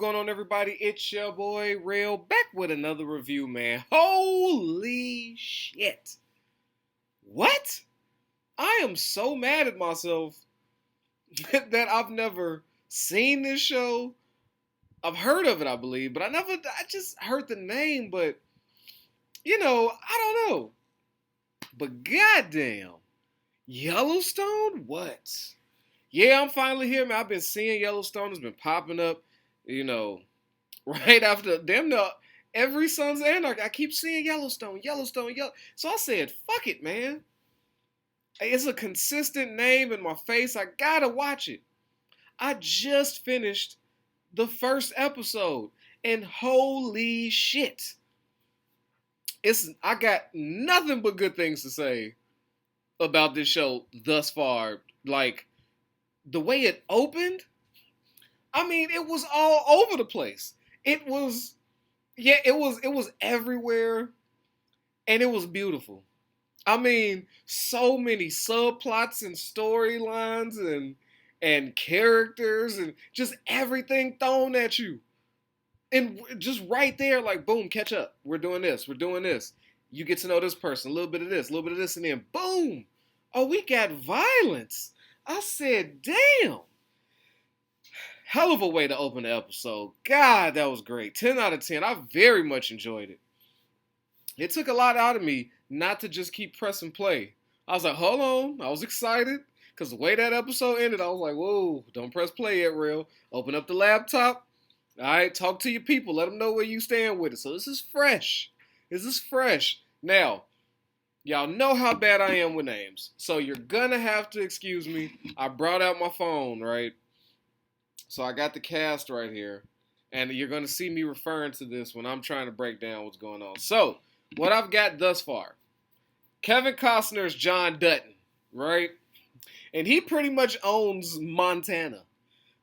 going on, everybody? It's your boy Real back with another review, man. Holy shit. What? I am so mad at myself that I've never seen this show. I've heard of it, I believe, but I just heard the name, but I don't know. But goddamn, Yellowstone? What? Yeah, I'm finally here, man. I've been seeing Yellowstone. It's been popping up, you know, right after damn near every Sons of Anarchy. I keep seeing Yellowstone, Yellowstone, Yellow. So I said, fuck it, man. It's a consistent name in my face. I gotta watch it. I just finished the first episode, and holy shit. I got nothing but good things to say about this show thus far. Like, the way it opened, I mean, it was all over the place. It was everywhere, and it was beautiful. I mean, so many subplots and storylines and characters and just everything thrown at you. And just right there, like, boom, catch up. We're doing this. We're doing this. You get to know this person, a little bit of this, a little bit of this, and then boom. Oh, we got violence. I said, damn. Hell of a way to open the episode. God, that was great. 10 out of 10. I very much enjoyed it. It took a lot out of me not to just keep pressing play. I was like, hold on. I was excited because the way that episode ended, I was like, whoa, don't press play yet, Real. Open up the laptop. All right, talk to your people. Let them know where you stand with it. So this is fresh. This is fresh. Now, y'all know how bad I am with names. So you're going to have to excuse me. I brought out my phone, right? So I got the cast right here. And you're going to see me referring to this when I'm trying to break down what's going on. So, what I've got thus far. Kevin Costner's John Dutton, right? And he pretty much owns Montana.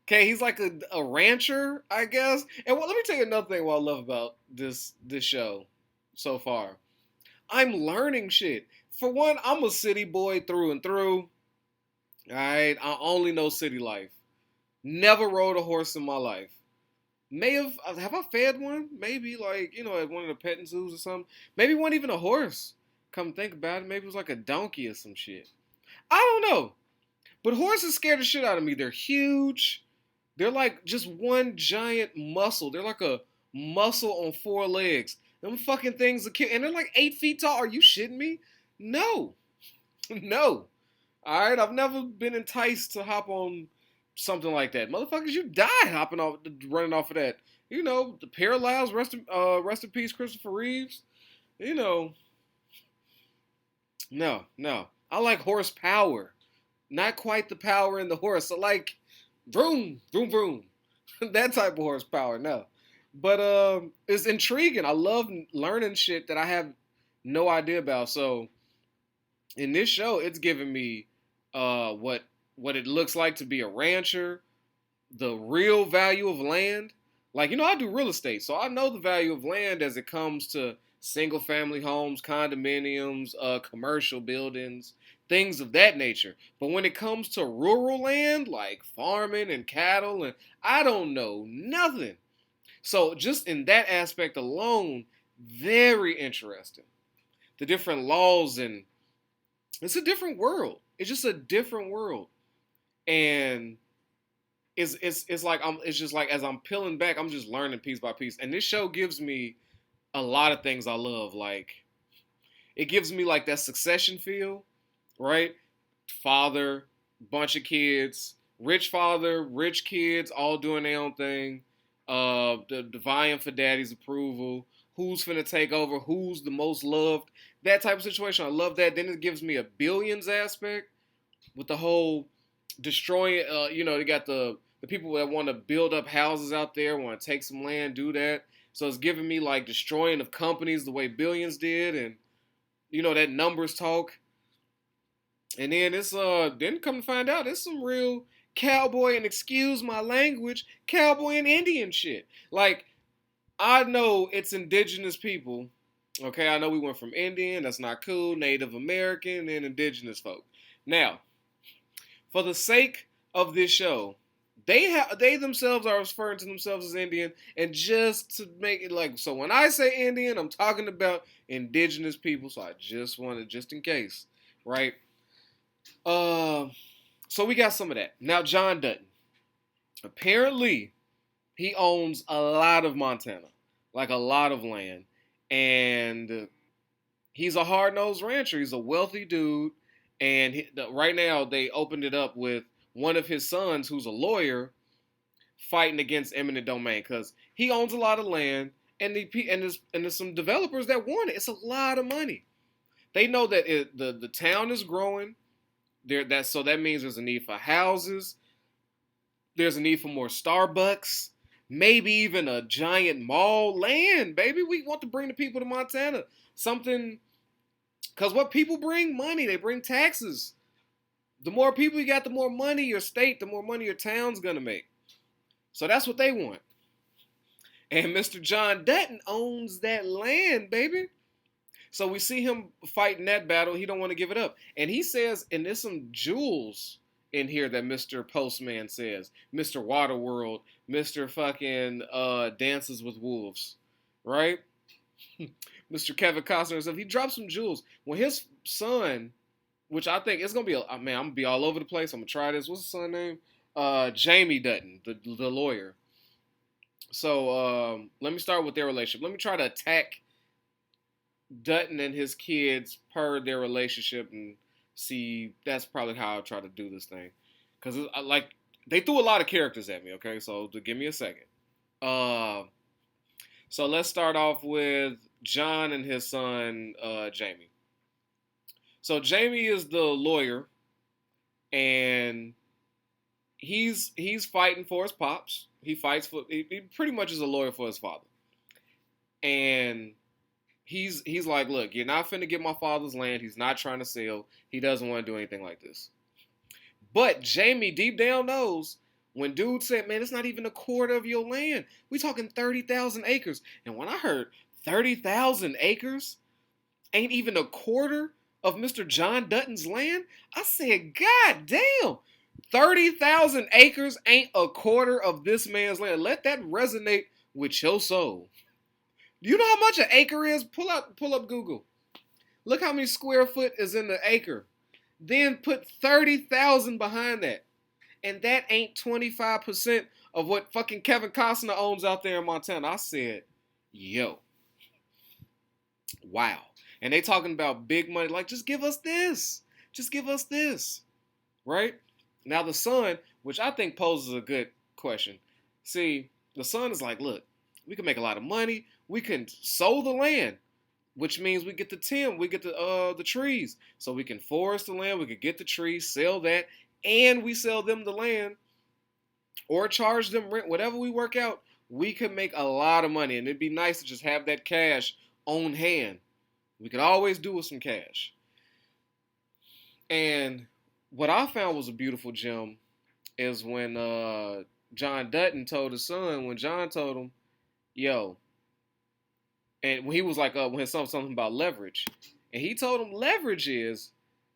Okay, he's like a rancher, I guess. And let me tell you another thing what I love about this show so far. I'm learning shit. For one, I'm a city boy through and through. All right, I only know city life. Never rode a horse in my life. Have I fed one? Maybe like, at one of the petting zoos or something. Maybe it wasn't even a horse. Come think about it. Maybe it was like a donkey or some shit. I don't know. But horses scare the shit out of me. They're huge. They're like just one giant muscle. They're like a muscle on four legs. Them fucking things are cute. And they're like 8 feet tall. Are you shitting me? No. No. Alright, I've never been enticed to hop on something like that. Motherfuckers, you die running off of that. The paralyzed, rest in peace, Christopher Reeves. No. I like horsepower. Not quite the power in the horse. I like vroom, vroom, vroom. That type of horsepower, no. But it's intriguing. I love learning shit that I have no idea about. So in this show, it's giving me what it looks like to be a rancher, the real value of land. Like, I do real estate, so I know the value of land as it comes to single family homes, condominiums, commercial buildings, things of that nature. But when it comes to rural land, like farming and cattle, and I don't know nothing. So just in that aspect alone, very interesting. The different laws, and it's a different world. It's just a different world. And it's just like as I'm peeling back, I'm just learning piece by piece. And this show gives me a lot of things I love. Like, it gives me like that Succession feel, right? Father, bunch of kids, rich father, rich kids, all doing their own thing. The vying for daddy's approval. Who's finna take over? Who's the most loved? That type of situation. I love that. Then it gives me a Billions aspect with the whole destroying. They got the people that want to build up houses out there, want to take some land, do that. So it's giving me like destroying of companies the way Billions did, and that numbers talk. And then then come to find out, it's some real cowboy, and excuse my language, cowboy and Indian shit. Like, I know it's indigenous people. Okay, I know we went from Indian, that's not cool, Native American, and indigenous folk. Now, for the sake of this show, They themselves are referring to themselves as Indian, and just to make it like so, when I say Indian, I'm talking about indigenous people. So I just wanted, just in case, right? Uh, so we got some of that. Now John Dutton, apparently, he owns a lot of Montana, like a lot of land, and he's a hard nosed rancher. He's a wealthy dude, and right now they opened it up with one of his sons, who's a lawyer, fighting against eminent domain because he owns a lot of land, and there's some developers that want it. It's a lot of money. They know that the town is growing. So that means there's a need for houses. There's a need for more Starbucks. Maybe even a giant mall. Land, baby. We want to bring the people to Montana. Something, because what people bring? Money. They bring taxes. The more people you got, the more money your state, the more money your town's gonna make. So that's what they want. And Mr. John Dutton owns that land, baby. So we see him fighting that battle. He don't want to give it up. And he says, and there's some jewels in here that Mr. Postman says. Mr. Waterworld, Mr. fucking Dances with Wolves, right? Mr. Kevin Costner and stuff. He dropped some jewels. When his son, which I think it's going to be, I'm going to be all over the place. I'm going to try this. What's his son's name? Jamie Dutton, the lawyer. So let me start with their relationship. Let me try to attack Dutton and his kids per their relationship and see. That's probably how I'll try to do this thing, because like they threw a lot of characters at me. Okay, so give me a second. So let's start off with John and his son Jamie. So Jamie is the lawyer, and he's fighting for his pops. He pretty much is a lawyer for his father, and he's like, look, you're not finna get my father's land. He's not trying to sell. He doesn't want to do anything like this. But Jamie deep down knows, when dude said, man, it's not even a quarter of your land. We talking 30,000 acres. And when I heard 30,000 acres ain't even a quarter of Mr. John Dutton's land, I said, God damn, 30,000 acres ain't a quarter of this man's land. Let that resonate with your soul. Do you know how much an acre is? Pull up Google. Look how many square foot is in the acre. Then put 30,000 behind that. And that ain't 25% of what fucking Kevin Costner owns out there in Montana. I said, yo. Wow. And they talking about big money. Like, just give us this. Just give us this. Right? Now the son, which I think poses a good question. See, the son is like, look, we can make a lot of money. We can sow the land, which means we get the timber, we get the trees. So we can forest the land, we could get the trees, sell that, and we sell them the land or charge them rent, whatever we work out. We could make a lot of money, and it'd be nice to just have that cash on hand. We could always do with some cash. And what I found was a beautiful gem is when John Dutton told his son, when John told him, yo, and when he was like, when his son was something about leverage, and he told him leverage is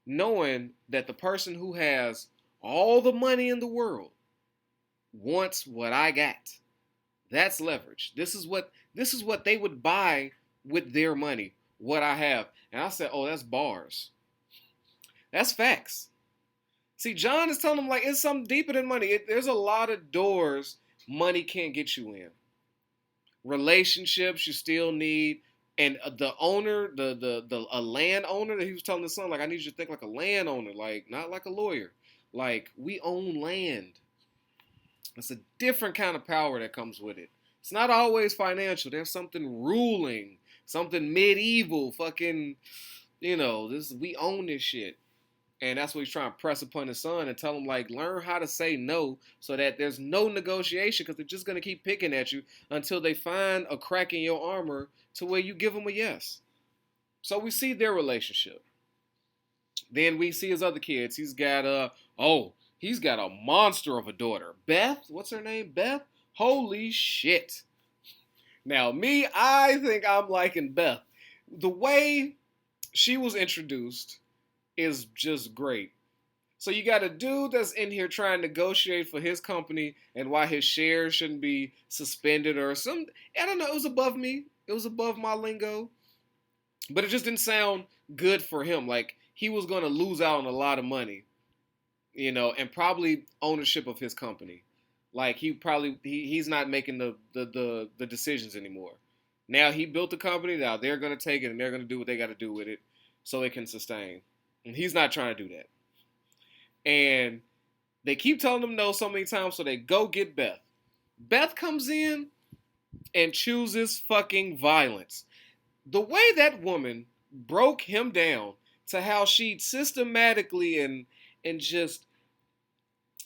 knowing that the person who has all the money in the world wants what I got. That's leverage. This is what they would buy with their money, what I have. And I said, oh, that's bars. That's facts. See, John is telling him, like, it's something deeper than money. There's a lot of doors money can't get you in. Relationships you still need, and the owner, a landowner that he was telling his son, like, I need you to think like a landowner, like not like a lawyer. Like, we own land. It's a different kind of power that comes with it. It's not always financial. There's something ruling, something medieval, fucking, we own this shit. And that's what he's trying to press upon his son and tell him, like, learn how to say no so that there's no negotiation, because they're just going to keep picking at you until they find a crack in your armor to where you give them a yes. So we see their relationship. Then we see his other kids. He's got a monster of a daughter. Beth, what's her name? Beth? Holy shit. Now, I think I'm liking Beth. The way she was introduced is just great. So you got a dude that's in here trying to negotiate for his company and why his shares shouldn't be suspended or some. I don't know. It was above me. It was above my lingo, but it just didn't sound good for him. Like he was going to lose out on a lot of money, and probably ownership of his company. Like he's not making the decisions anymore. Now he built the company. Now they're going to take it and they're going to do what they got to do with it so it can sustain. And he's not trying to do that. And they keep telling him no so many times, so they go get Beth. Beth comes in and chooses fucking violence. The way that woman broke him down to how she'd systematically and just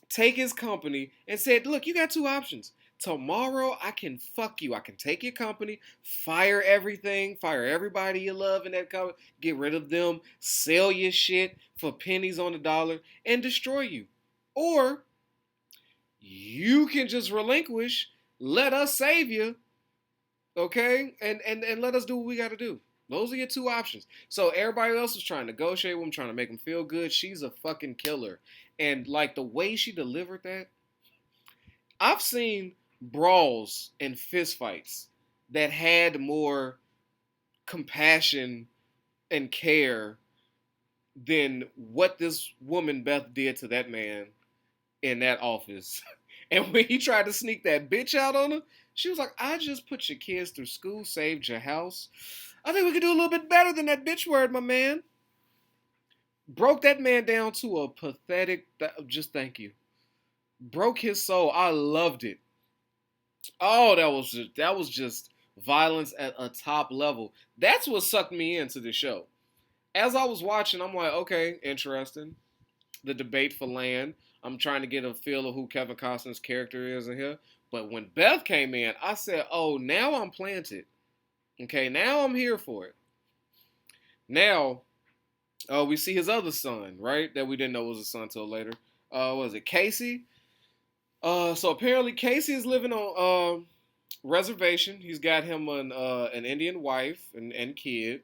take his company and said, look, you got two options. Tomorrow I can fuck you. I can take your company, fire everything, fire everybody you love in that company, get rid of them, sell your shit for pennies on the dollar, and destroy you. Or you can just relinquish, let us save you, okay? And let us do what we got to do. Those are your two options. So everybody else is trying to negotiate with him, trying to make him feel good. She's a fucking killer. And like the way she delivered that, I've seen brawls and fistfights that had more compassion and care than what this woman Beth did to that man in that office. And when he tried to sneak that bitch out on her, she was like, I just put your kids through school, saved your house. I think we could do a little bit better than that bitch word, my man. Broke that man down to a pathetic, just thank you. Broke his soul. I loved it. Oh, that was just violence at a top level. That's what sucked me into the show. As I was watching, I'm like, okay, interesting. The debate for land. I'm trying to get a feel of who Kevin Costner's character is in here. But when Beth came in, I said, oh, now I'm planted. Okay, now I'm here for it. Now, we see his other son, right? That we didn't know was a son until later. Was it Casey? So apparently Casey is living on reservation. He's got him an Indian wife and kid,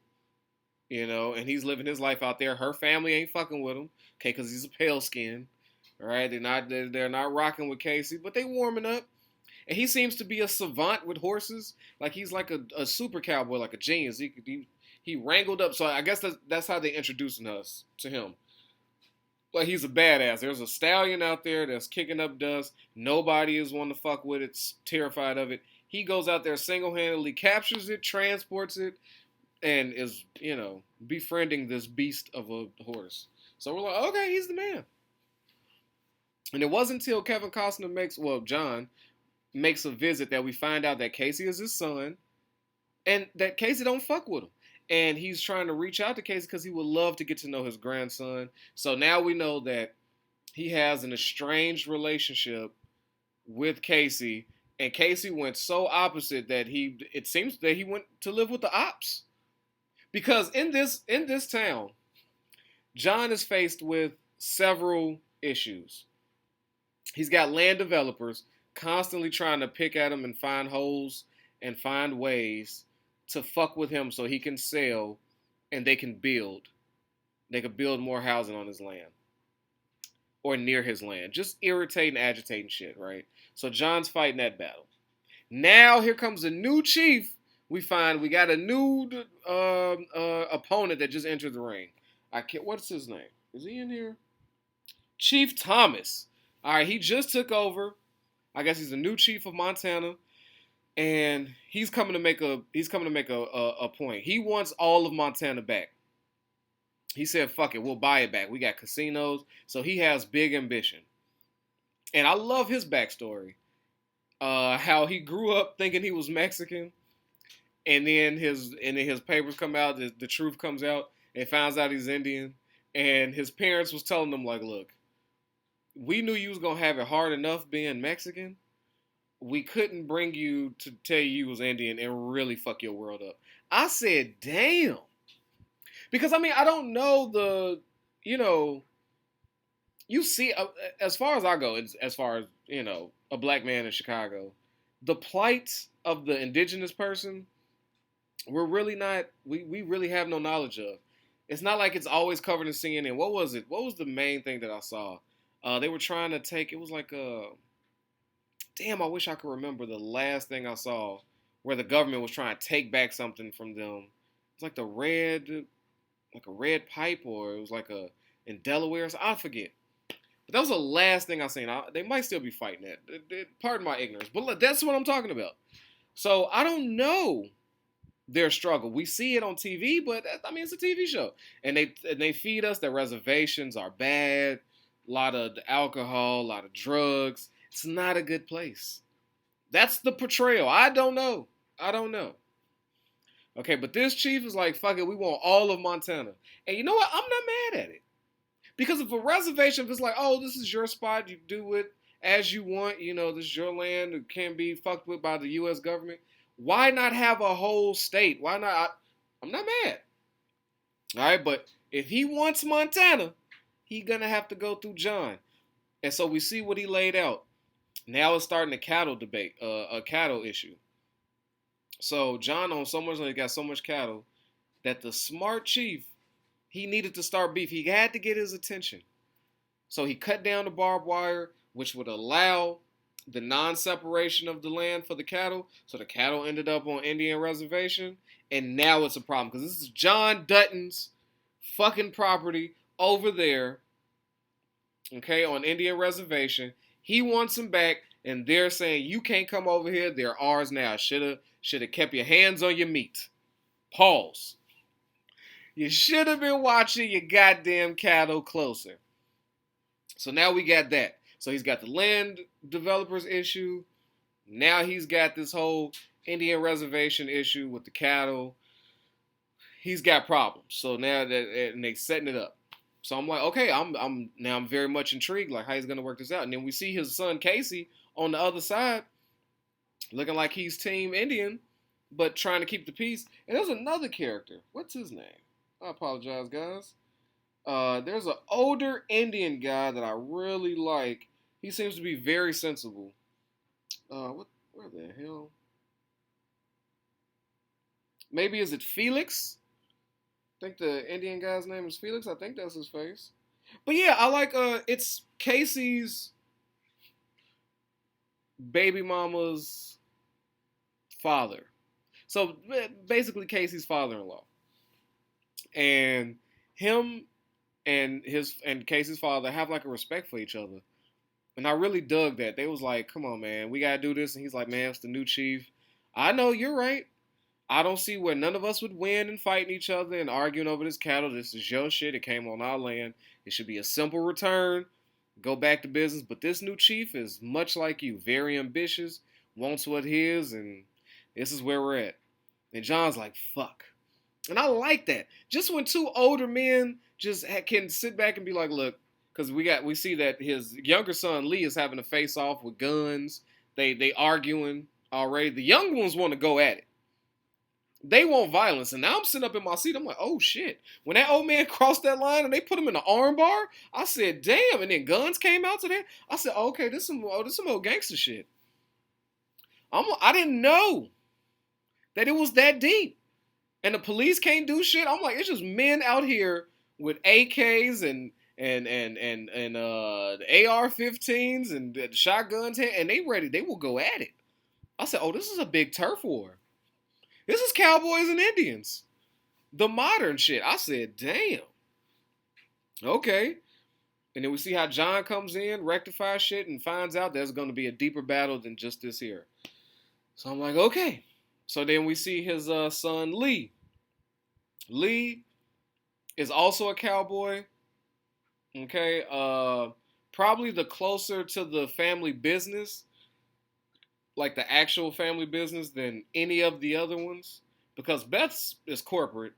and he's living his life out there. Her family ain't fucking with him, okay, because he's a pale skin. All right, they're not rocking with Casey, but they warming up. And he seems to be a savant with horses. Like he's like a super cowboy, like a genius. He wrangled up. So I guess that's how they introducing us to him. Like he's a badass. There's a stallion out there that's kicking up dust. Nobody is one to fuck with it. Terrified of it. He goes out there single-handedly, captures it, transports it, and is befriending this beast of a horse. So we're like, okay, he's the man. And it wasn't until John makes a visit that we find out that Casey is his son, and that Casey don't fuck with him. And he's trying to reach out to Casey because he would love to get to know his grandson. So now we know that he has an estranged relationship with Casey, and Casey went so opposite that it seems that he went to live with the ops. Because in this town, John is faced with several issues. He's got land developers constantly trying to pick at him and find holes and find ways to fuck with him so he can sell and they can build. They could build more housing on his land or near his land. Just irritating, agitating shit, right? So John's fighting that battle. Now here comes a new chief. We got a new opponent that just entered the ring. What's his name? Is he in here? Chief Thomas. All right, he just took over. I guess he's the new chief of Montana, and he's coming to make a point. He wants all of Montana back. He said, "Fuck it, we'll buy it back. We got casinos." So he has big ambition, and I love his backstory. How he grew up thinking he was Mexican, and then his papers come out. The truth comes out, and finds out he's Indian. And his parents was telling him like, "Look, we knew you was gonna have it hard enough being Mexican. We couldn't bring you to tell you was Indian and really fuck your world up." I said, "Damn," because I mean I don't know you see as far as I go, as far as a black man in Chicago, the plight of the indigenous person, we're really not we really have no knowledge of. It's not like it's always covered in CNN. What was it? What was the main thing that I saw? They were trying to take. It was like a damn. I wish I could remember the last thing I saw where the government was trying to take back something from them. It's like the red, like a red pipe, or it was like a in Delaware. So I forget. But that was the last thing I seen. They might still be fighting that. Pardon my ignorance, but that's what I'm talking about. So I don't know their struggle. We see it on TV, but I mean it's a TV show, and they feed us that reservations are bad, a lot of alcohol, a lot of drugs. It's not a good place. That's the portrayal. I don't know. I don't know. Okay, but this chief is like, fuck it, we want all of Montana. And you know what? I'm not mad at it. Because if a reservation, if it's like, oh, this is your spot, you do it as you want, this is your land, it can't be fucked with by the U.S. government. Why not have a whole state? Why not? I'm not mad. All right, but if he wants Montana, he gonna have to go through John. And so we see what he laid out. Now it's starting a cattle debate, a cattle issue. So John owns so much, he got so much cattle that the smart chief, he needed to start beef. He had to get his attention. So he cut down the barbed wire, which would allow the non-separation of the land for the cattle. So the cattle ended up on Indian reservation. And now it's a problem because this is John Dutton's fucking property over there, okay, on Indian reservation. He wants them back, and they're saying, you can't come over here. They're ours now. Should have kept your hands on your meat. Pause. You should have been watching your goddamn cattle closer. So now we got that. So he's got the land developers issue. Now he's got this whole Indian reservation issue with the cattle. He's got problems. So now that and they setting it up. So I'm like, okay, I'm very much intrigued, like how he's gonna work this out. And then we see his son Casey on the other side, looking like he's Team Indian, but trying to keep the peace. And there's another character. What's his name? I apologize, guys. There's an older Indian guy that I really like. He seems to be very sensible. Where the hell? Maybe is it Felix? I think the Indian guy's name is Felix. I think that's his face. But yeah, I like it's Casey's baby mama's father. So basically Casey's father-in-law. And him and Casey's father have like a respect for each other. And I really dug that. They was like, come on, man, we gotta do this. And he's like, man, it's the new chief. I know, you're right. I don't see where none of us would win in fighting each other and arguing over this cattle. This is your shit. It came on our land. It should be a simple return. Go back to business. But this new chief is much like you. Very ambitious. Wants what his. And this is where we're at. And John's like, fuck. And I like that. Just when two older men just can sit back and be like, look, because we see that his younger son Lee is having a face off with guns. They arguing already. The young ones want to go at it. They want violence. And now I'm sitting up in my seat. I'm like, oh shit. When that old man crossed that line and they put him in the arm bar, I said, damn. And then guns came out to that. I said, okay, this some old gangster shit. I didn't know that it was that deep. And the police can't do shit. I'm like, it's just men out here with AKs and AR-15s and shotguns, and they ready. They will go at it. I said, oh, this is a big turf war. This is cowboys and Indians. The modern shit. I said, damn. Okay. And then we see how John comes in, rectifies shit, and finds out there's going to be a deeper battle than just this here. So I'm like, okay. So then we see his son, Lee. Lee is also a cowboy. Okay. Probably the closer to the family business, like the actual family business, than any of the other ones. Because Beth's is corporate.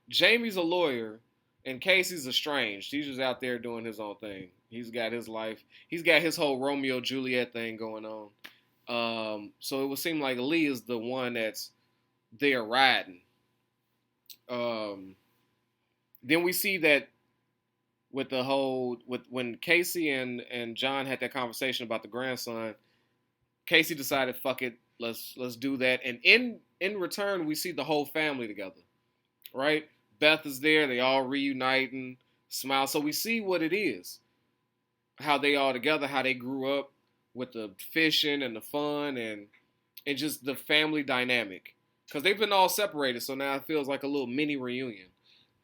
Jamie's a lawyer. And Casey's estranged. He's just out there doing his own thing. He's got his life. He's got his whole Romeo Juliet thing going on. So it would seem like Lee is the one that's there riding. Then we see that with the whole when Casey and John had that conversation about the grandson, Casey decided, fuck it, let's do that. And in return, we see the whole family together, right? Beth is there. They all reuniting, smile. So we see what it is, how they all together, how they grew up with the fishing and the fun and just the family dynamic. Because they've been all separated, so now it feels like a little mini reunion.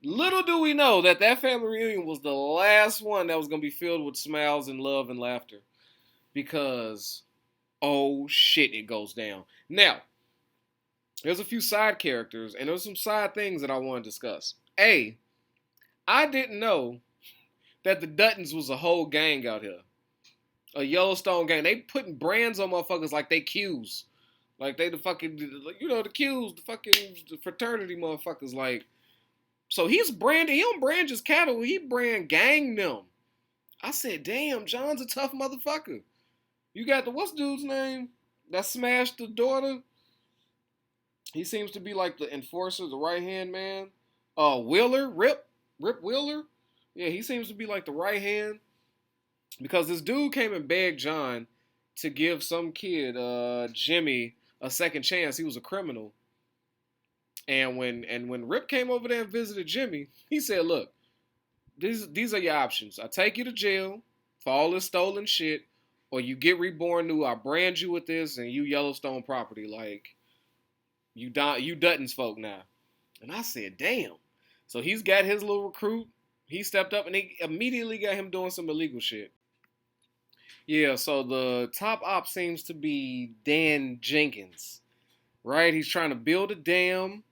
Little do we know that that family reunion was the last one that was going to be filled with smiles and love and laughter. Because, oh shit, it goes down. Now, there's a few side characters, and there's some side things that I want to discuss. A, I didn't know that the Duttons was a whole gang out here. A Yellowstone gang. They putting brands on motherfuckers like they Qs. Like they the fucking, you know, the Qs, the fucking fraternity motherfuckers. Like, so he's branded, he don't brand just cattle, he brand gang them. I said, damn, John's a tough motherfucker. You got the, what's dude's name that smashed the daughter? He seems to be like the enforcer, the right hand man. Wheeler, Rip Wheeler. Yeah, he seems to be like the right hand. Because this dude came and begged John to give some kid, Jimmy, a second chance. He was a criminal. And when Rip came over there and visited Jimmy, he said, look, these are your options. I take you to jail for all this stolen shit, or you get reborn new. I brand you with this, and you Yellowstone property. Like, you Dutton's folk now. And I said, damn. So he's got his little recruit. He stepped up, and they immediately got him doing some illegal shit. Yeah, so the top op seems to be Dan Jenkins, right? He's trying to build a dam,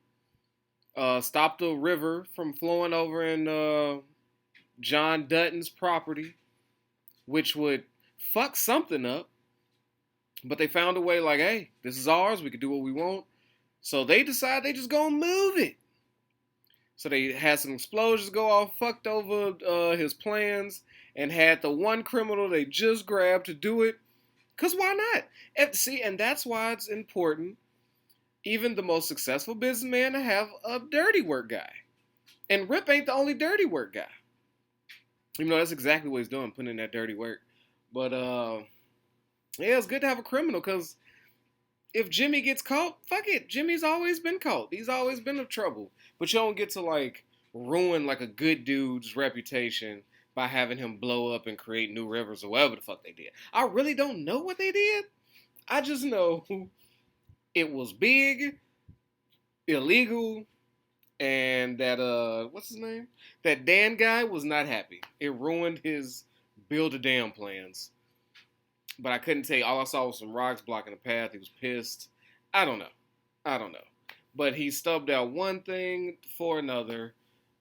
stop the river from flowing over in John Dutton's property, which would fuck something up. But they found a way like, hey, this is ours. We can do what we want. So they decide they just gonna move it. So they had some explosions go off, fucked over his plans, and had the one criminal they just grabbed to do it. Because why not? And that's why it's important, even the most successful businessman, to have a dirty work guy. And Rip ain't the only dirty work guy. Even though that's exactly what he's doing, putting in that dirty work. But, yeah, it's good to have a criminal, because if Jimmy gets caught, fuck it. Jimmy's always been caught. He's always been in trouble. But you don't get to, like, ruin, like, a good dude's reputation by having him blow up and create new rivers or whatever the fuck they did. I really don't know what they did. I just know it was big, illegal, and that, what's his name? That Dan guy was not happy. It ruined his build a dam plans. But I couldn't tell you. All I saw was some rocks blocking the path. He was pissed. I don't know. But he stubbed out one thing for another.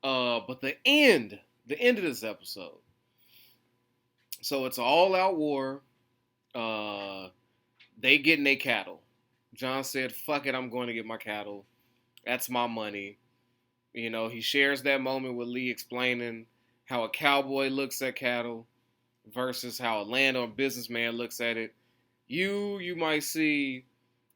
But the end of this episode. So it's an all-out war. They getting their cattle. John said, fuck it, I'm going to get my cattle. That's my money. You know, he shares that moment with Lee explaining how a cowboy looks at cattle versus how a landowner businessman looks at it. You might see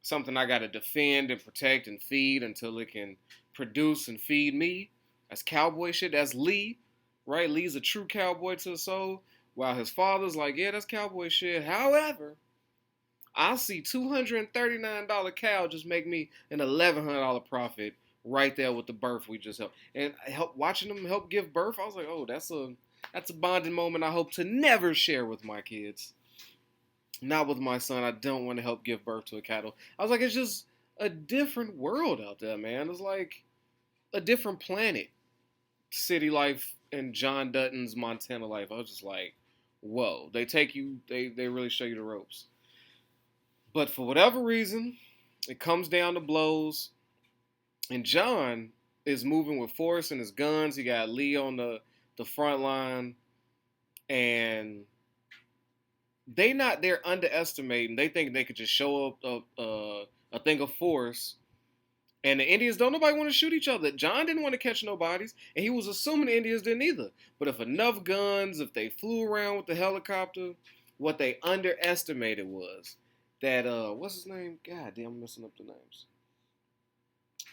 something I got to defend and protect and feed until it can produce and feed me. That's cowboy shit. That's Lee, right? Lee's a true cowboy to the soul, while his father's like, yeah, that's cowboy shit. However, I see $239 cow just make me an $1,100 profit right there with the birth we just helped. And watching them help give birth, I was like, oh, that's a bonding moment I hope to never share with my kids. Not with my son. I don't want to help give birth to a cattle. I was like, it's just a different world out there, man. It's like a different planet. City life and John Dutton's Montana life. I was just like, whoa. They take you, they really show you the ropes. But for whatever reason, it comes down to blows. And John is moving with force and his guns. He got Lee on the front line. And they're underestimating. They think they could just show up a thing of force. And the Indians don't nobody want to shoot each other. John didn't want to catch no bodies. And he was assuming the Indians didn't either. But if enough guns, if they flew around with the helicopter, what they underestimated was that, what's his name? God damn, I'm messing up the names.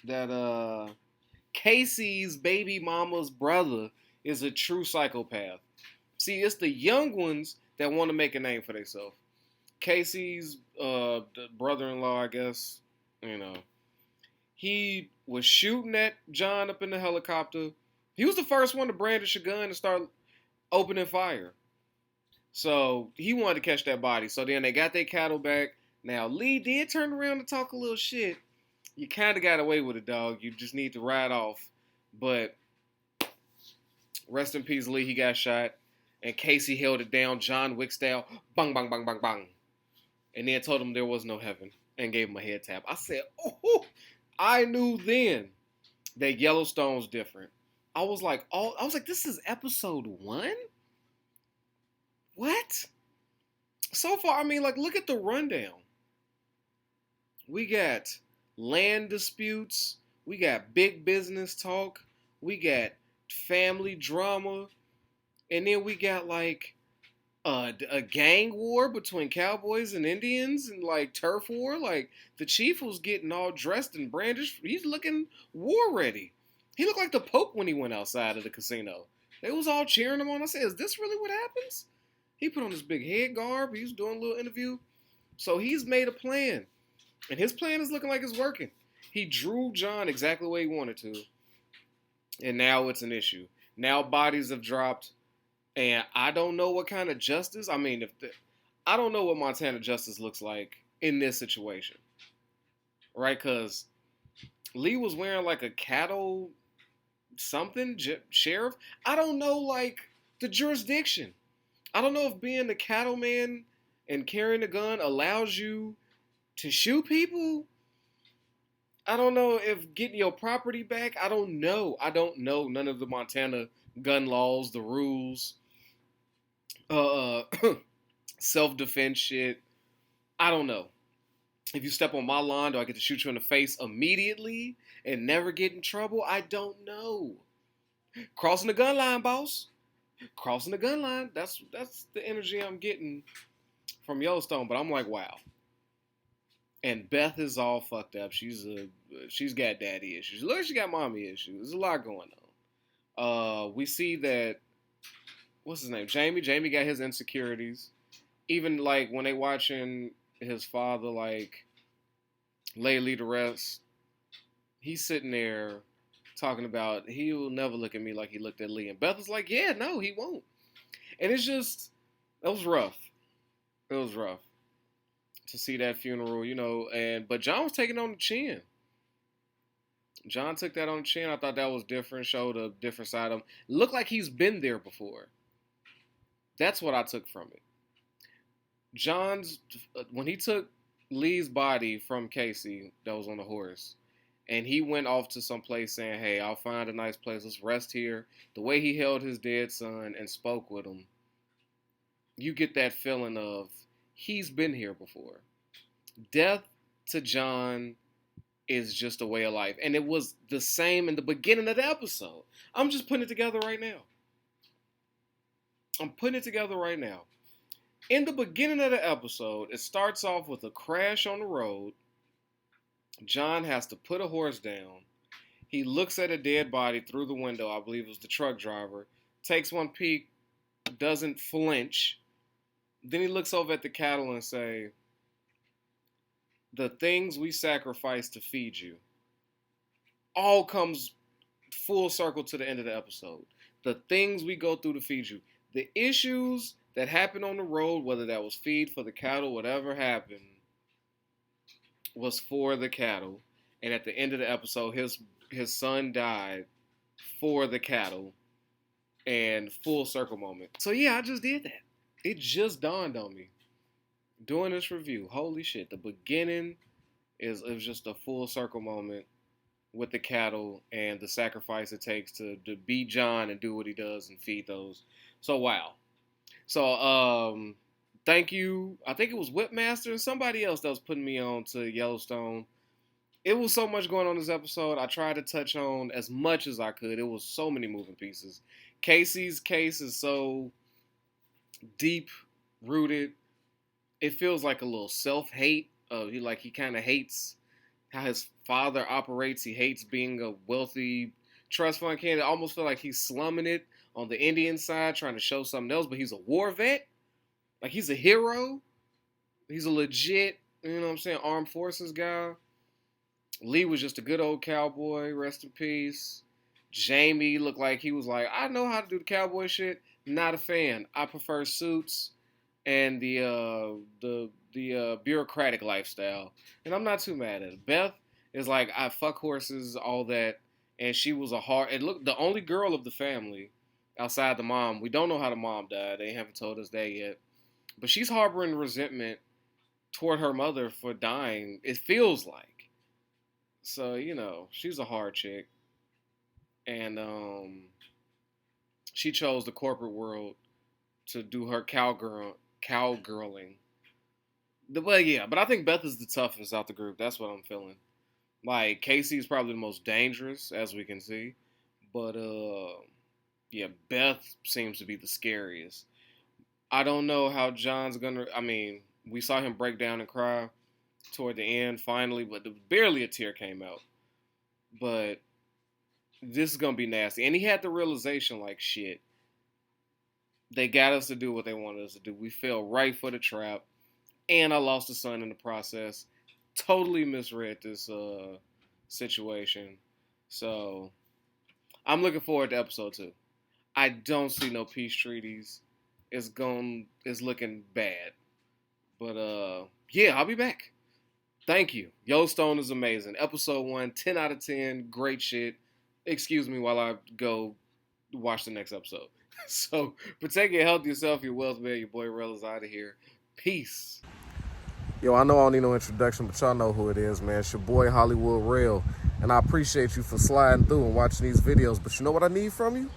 That, Casey's baby mama's brother is a true psychopath. See, it's the young ones that want to make a name for themselves. Casey's brother-in-law, I guess, you know, He was shooting at John up in the helicopter. He was the first one to brandish a gun and start opening fire. So he wanted to catch that body. So then they got their cattle back. Now Lee did turn around and talk a little shit. You kind of got away with it, dog. You just need to ride off. But rest in peace, Lee. He got shot. And Casey held it down, John Wick style. Bang, bang, bang, bang, bang. And then told him there was no heaven. And gave him a head tap. I said, oh, I knew then that Yellowstone's different. I was like, this is episode 1? What? So far, I mean, like, look at the rundown. We got land disputes. We got big business talk. We got family drama. And then we got, like, a gang war between cowboys and Indians and, like, turf war. Like, the chief was getting all dressed and brandished. He's looking war ready. He looked like the Pope when he went outside of the casino. They was all cheering him on. I said, is this really what happens? He put on this big head garb. He was doing a little interview. So he's made a plan. And his plan is looking like it's working. He drew John exactly the way he wanted to. And now it's an issue. Now bodies have dropped. And I don't know what kind of justice. I mean, I don't know what Montana justice looks like in this situation. Right? Because Lee was wearing like a cattle something, sheriff. I don't know, like, the jurisdiction. I don't know if being the cattleman and carrying a gun allows you to shoot people. I don't know if getting your property back. I don't know. I don't know none of the Montana gun laws, the rules, self-defense shit. I don't know. If you step on my lawn, do I get to shoot you in the face immediately and never get in trouble? I don't know. Crossing the gun line, boss. Crossing the gun line. That's the energy I'm getting from Yellowstone. But I'm like, wow. And Beth is all fucked up. She's got daddy issues. Look, she got mommy issues. There's a lot going on. We see that, what's his name? Jamie. Jamie got his insecurities. Even like when they watching his father like lay Lee to rest, he's sitting there talking about he will never look at me like he looked at Lee. And Beth was like, yeah, no, he won't. And it's just, it was rough. It was rough to see that funeral, you know. But John was taking it on the chin. John took that on the chin. I thought that was different, showed a different side of him. Looked like he's been there before. That's what I took from it. When he took Lee's body from Casey that was on the horse, and he went off to some place saying, hey, I'll find a nice place, let's rest here. The way he held his dead son and spoke with him, you get that feeling of he's been here before. Death to John is just a way of life. And it was the same in the beginning of the episode. I'm just putting it together right now. In the beginning of the episode, it starts off with a crash on the road. John has to put a horse down. He looks at a dead body through the window. I believe it was the truck driver. Takes one peek, doesn't flinch. Then he looks over at the cattle and say, the things we sacrifice to feed you. All comes full circle to the end of the episode. The things we go through to feed you. The issues that happened on the road, whether that was feed for the cattle, whatever happened, was for the cattle. And at the end of the episode, his son died for the cattle. And full circle moment. So yeah, I just did that. It just dawned on me doing this review. Holy shit, the beginning is just a full circle moment with the cattle and the sacrifice it takes to be John and do what he does and feed those. So wow. So thank you. I think it was Whipmaster and somebody else that was putting me on to Yellowstone. It was so much going on this episode. I tried to touch on as much as I could. It was so many moving pieces. Casey's case is so deep rooted. It feels like a little self-hate. He kind of hates how his father operates. He hates being a wealthy trust fund candidate. I almost feel like he's slumming it on the Indian side, trying to show something else. But he's a war vet. Like, he's a hero. He's a legit, you know what I'm saying, armed forces guy. Lee was just a good old cowboy. Rest in peace. Jamie looked like he was like, I know how to do the cowboy shit. Not a fan. I prefer suits and the bureaucratic lifestyle, and I'm not too mad at it. Beth is like, I fuck horses, all that, and she was a hard. And look, the only girl of the family outside the mom. We don't know how the mom died. They haven't told us that yet, but she's harboring resentment toward her mother for dying. It feels like. So she's a hard chick, and she chose the corporate world to do her cowgirling. But I think Beth is the toughest out the group. That's what I'm feeling. Like Casey is probably the most dangerous, as we can see, but yeah, Beth seems to be the scariest. I don't know how John's gonna. I mean, we saw him break down and cry toward the end, finally, but barely a tear came out. But this is gonna be nasty, and he had the realization, like, shit, they got us to do what they wanted us to do. We fell right for the trap, and I lost a son in the process. Totally misread this situation. So I'm looking forward to episode 2. I don't see no peace treaties. It's looking bad. But yeah, I'll be back. Thank you. Yellowstone is amazing. Episode 1, 10 out of 10. Great shit. Excuse me while I go watch the next episode. So, protect your health, yourself, your wealth, man. Your boy Rel is out of here. Peace. Yo, I know I don't need no introduction, but y'all know who it is, man. It's your boy Hollywood Rel. And I appreciate you for sliding through and watching these videos. But you know what I need from you?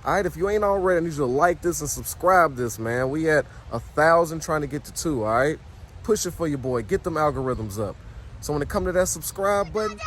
All right, if you ain't already, I need you to like this and subscribe this, man. We at 1,000 trying to get to 2, all right? Push it for your boy. Get them algorithms up. So when it come to that subscribe button,